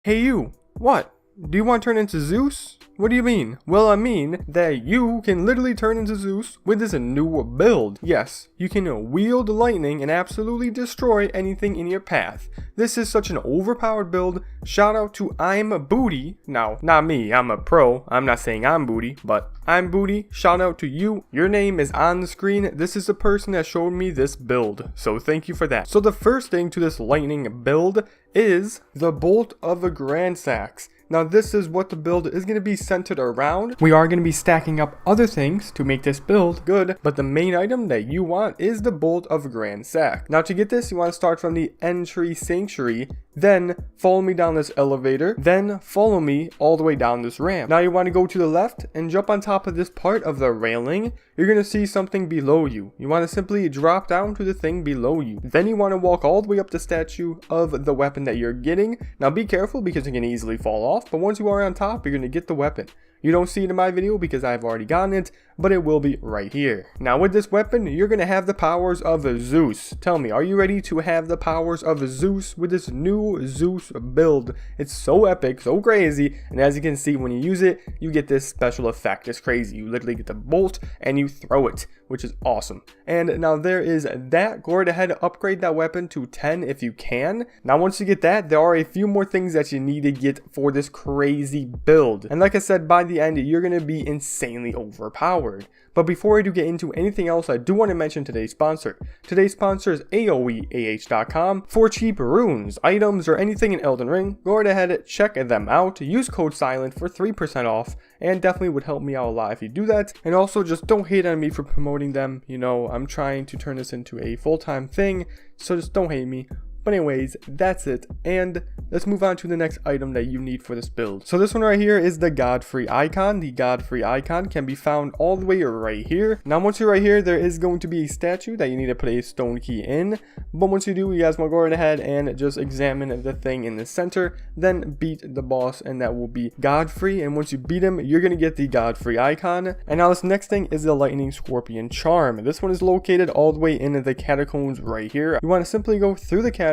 Hey you, what? Do you want to turn into Zeus? What do you mean? Well, I mean that you can literally turn into Zeus with this new build. Yes, you can wield lightning and absolutely destroy anything in your path. This is such an overpowered build. Shout out to I'm Booty. Now, not me, I'm a pro. I'm not saying I'm Booty, but I'm Booty. Shout out to you. Your name is on the screen. This is the person that showed me this build, so thank you for that. So the first thing to this lightning build is the Bolt of the Grand Sacks. Now this is what the build is going to be centered around. We are going to be stacking up other things to make this build good, but the main item that you want is the Bolt of Grand Sack. Now to get this, you want to start from the entry sanctuary, then follow me down this elevator, then follow me all the way down this ramp. Now you want to go to the left and jump on top of this part of the railing. You're going to see something below you. You want to simply drop down to the thing below you. Then you want to walk all the way up the statue of the weapon that you're getting. Now be careful because it can easily fall off, but once you are on top, you're going to get the weapon. You don't see it in my video because I've already gotten it, but it will be right here. Now with this weapon, you're going to have the powers of Zeus. Tell me, are you ready to have the powers of Zeus with this new Zeus build? It's so epic, so crazy, and as you can see, when you use it, you get this special effect. It's crazy. You literally get the bolt and you throw it, which is awesome. And now there is that. Go right ahead, upgrade that weapon to 10 if you can. Now once you get that, there are a few more things that you need to get for this crazy build. And like I said, by the end, you're going to be insanely overpowered. But before I do get into anything else, I do want to mention today's sponsor. Today's sponsor is AoEAH.com. For cheap runes, items, or anything in Elden Ring, go right ahead, check them out. Use code SILENT for 3% off, and definitely would help me out a lot if you do that. And also, just don't hate on me for promoting them. You know, I'm trying to turn this into a full-time thing, so just don't hate me. But anyways, that's it, and let's move on to the next item that you need for this build. So this one right here is the Godfrey icon. The Godfrey icon can be found all the way right here. Now once you're right here, there is going to be a statue that you need to put a stone key in. But once you do, you guys want to go right ahead and just examine the thing in the center, then beat the boss, and that will be Godfrey. And once you beat him, you're going to get the Godfrey icon. And now this next thing is the Lightning Scorpion Charm. This one is located all the way in the catacombs right here. You want to simply go through the catacombs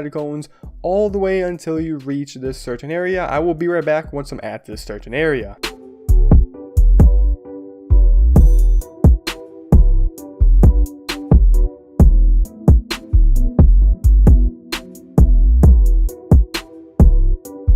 all the way until you reach this certain area. I will be right back once I'm at this certain area.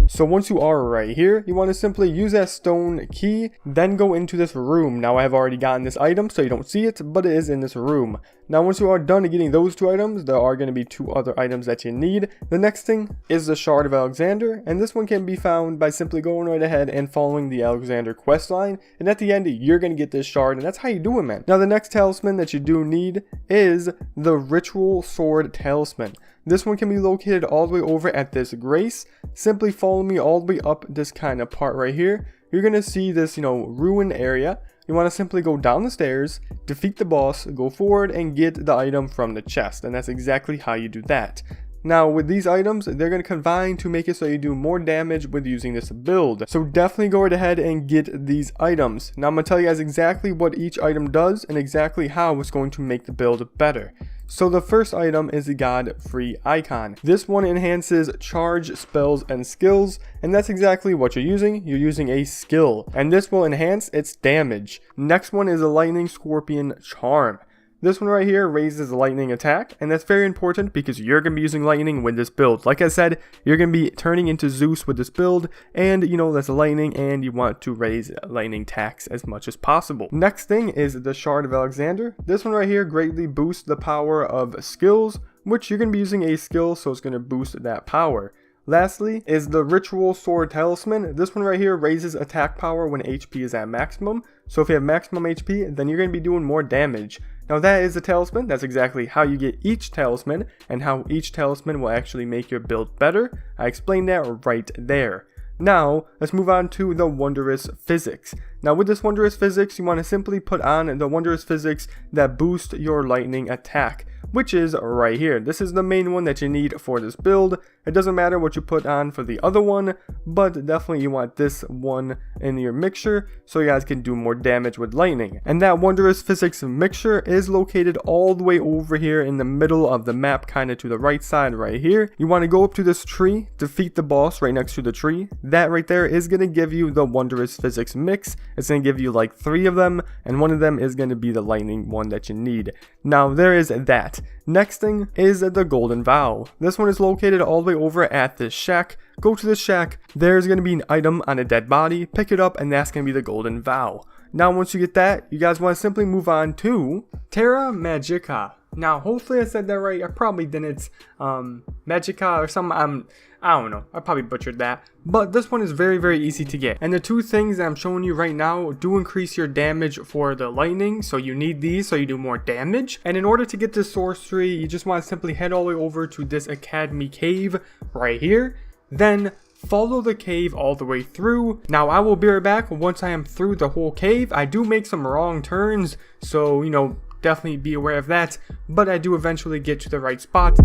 So once you are right here, you want to simply use that stone key, then go into this room. Now I have already gotten this item, so you don't see it, but it is in this room. Now once you are done getting those two items, there are going to be two other items that you need. The next thing is the Shard of Alexander, and this one can be found by simply going right ahead and following the Alexander questline. And at the end, you're going to get this shard, and that's how you do it, man. Now the next talisman that you do need is the Ritual Sword Talisman. This one can be located all the way over at this Grace. Simply follow me all the way up this kind of part right here. You're going to see this, ruin area. You want to simply go down the stairs, defeat the boss, go forward, and get the item from the chest. And that's exactly how you do that. Now with these items, they're going to combine to make it so you do more damage with using this build. So definitely go right ahead and get these items. Now I'm going to tell you guys exactly what each item does and exactly how it's going to make the build better. So the first item is the Godfrey icon. This one enhances charge, spells, and skills, and that's exactly what you're using. You're using a skill, and this will enhance its damage. Next one is the Lightning Scorpion Charm. This one right here raises the lightning attack, and that's very important because you're going to be using lightning with this build. Like I said, you're going to be turning into Zeus with this build, and that's lightning, and you want to raise lightning attacks as much as possible. Next thing is the Shard of Alexander. This one right here greatly boosts the power of skills, which you're going to be using a skill, so it's going to boost that power. Lastly is the Ritual Sword Talisman. This one right here raises attack power when HP is at maximum. So if you have maximum HP, then you're going to be doing more damage. Now that is the talisman. That's exactly how you get each talisman and how each talisman will actually make your build better. I explained that right there. Now, let's move on to the Wondrous Physics. Now with this Wondrous Physics, you want to simply put on the Wondrous Physics that boost your lightning attack, which is right here. This is the main one that you need for this build. It doesn't matter what you put on for the other one, but definitely you want this one in your mixture so you guys can do more damage with lightning. And that wondrous physics mixture is located all the way over here in the middle of the map, kind of to the right side right here. You want to go up to this tree, defeat the boss right next to the tree. That right there is going to give you the wondrous physics mix. It's going to give you like 3 of them, and one of them is going to be the lightning one that you need. Now there is that. Next thing is the golden vow. This one is located all the way over at this shack. Go to this shack, there's going to be an item on a dead body, pick it up, and that's going to be the golden vow. Now once you get that, you guys want to simply move on to Terra Magica. Now hopefully I said that right. I probably didn't. Magica or something. I don't know, I probably butchered that. But this one is very, very easy to get. And the 2 things that I'm showing you right now do increase your damage for the lightning. So you need these so you do more damage. And in order to get this sorcery, you just want to simply head all the way over to this academy cave right here. Then follow the cave all the way through. Now I will be right back once I am through the whole cave. I do make some wrong turns, so you know, definitely be aware of that. But I do eventually get to the right spot.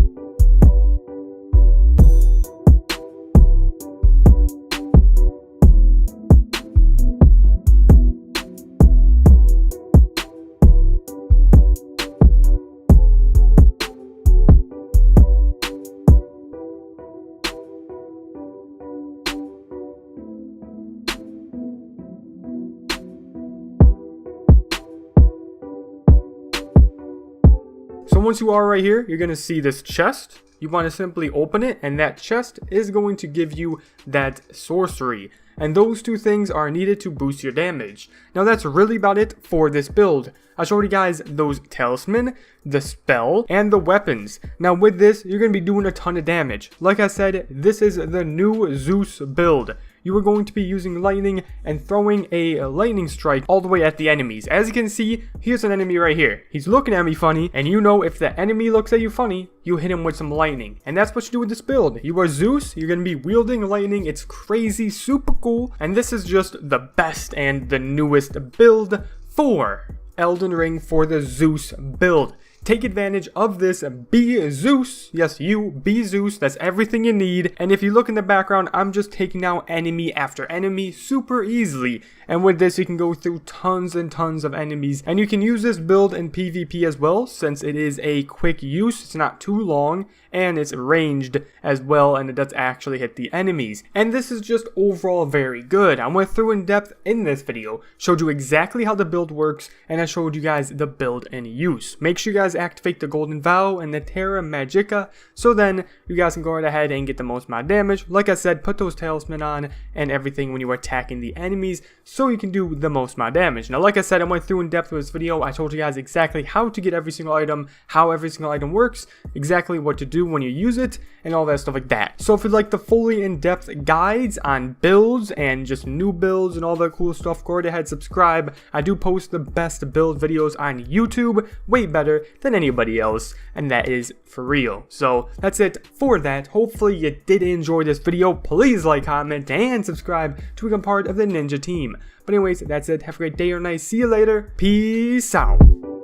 So once you are right here, you're going to see this chest. You want to simply open it, and that chest is going to give you that sorcery. And those 2 things are needed to boost your damage. Now that's really about it for this build. I showed you guys those talisman, the spell, and the weapons. Now with this, you're going to be doing a ton of damage. Like I said, this is the new ZEUS build. You are going to be using lightning and throwing a lightning strike all the way at the enemies. As you can see, here's an enemy right here. He's looking at me funny, and you know if the enemy looks at you funny, you hit him with some lightning. And that's what you do with this build. You are ZEUS, you're going to be wielding lightning. It's crazy, super cool, and this is just the best and the newest build for Elden Ring for the ZEUS build. Take advantage of this. Be ZEUS. Yes, you. Be ZEUS. That's everything you need. And if you look in the background, I'm just taking out enemy after enemy super easily. And with this, you can go through tons and tons of enemies. And you can use this build in PvP as well, since it is a quick use. It's not too long, and it's ranged as well, and it does actually hit the enemies. And this is just overall very good. I went through in depth in this video, showed you exactly how the build works, and I showed you guys the build in use. Make sure you guys activate the golden vow and the Terra Magica, so then you guys can go right ahead and get the most amount of damage. Like I said, put those talisman on and everything when you are attacking the enemies, so you can do the most amount of damage. Now like I said, I went through in depth with this video. I told you guys exactly how to get every single item, how every single item works, exactly what to do when you use it, and all that stuff like that. So if you'd like the fully in-depth guides on builds and just new builds and all that cool stuff, go right ahead, subscribe. I do post the best build videos on YouTube, way better than anybody else, and that is for real. So that's it for that. Hopefully you did enjoy this video. Please like, comment, and subscribe to become part of the Ninja team. But anyways, that's it. Have a great day or night. See you later. Peace out.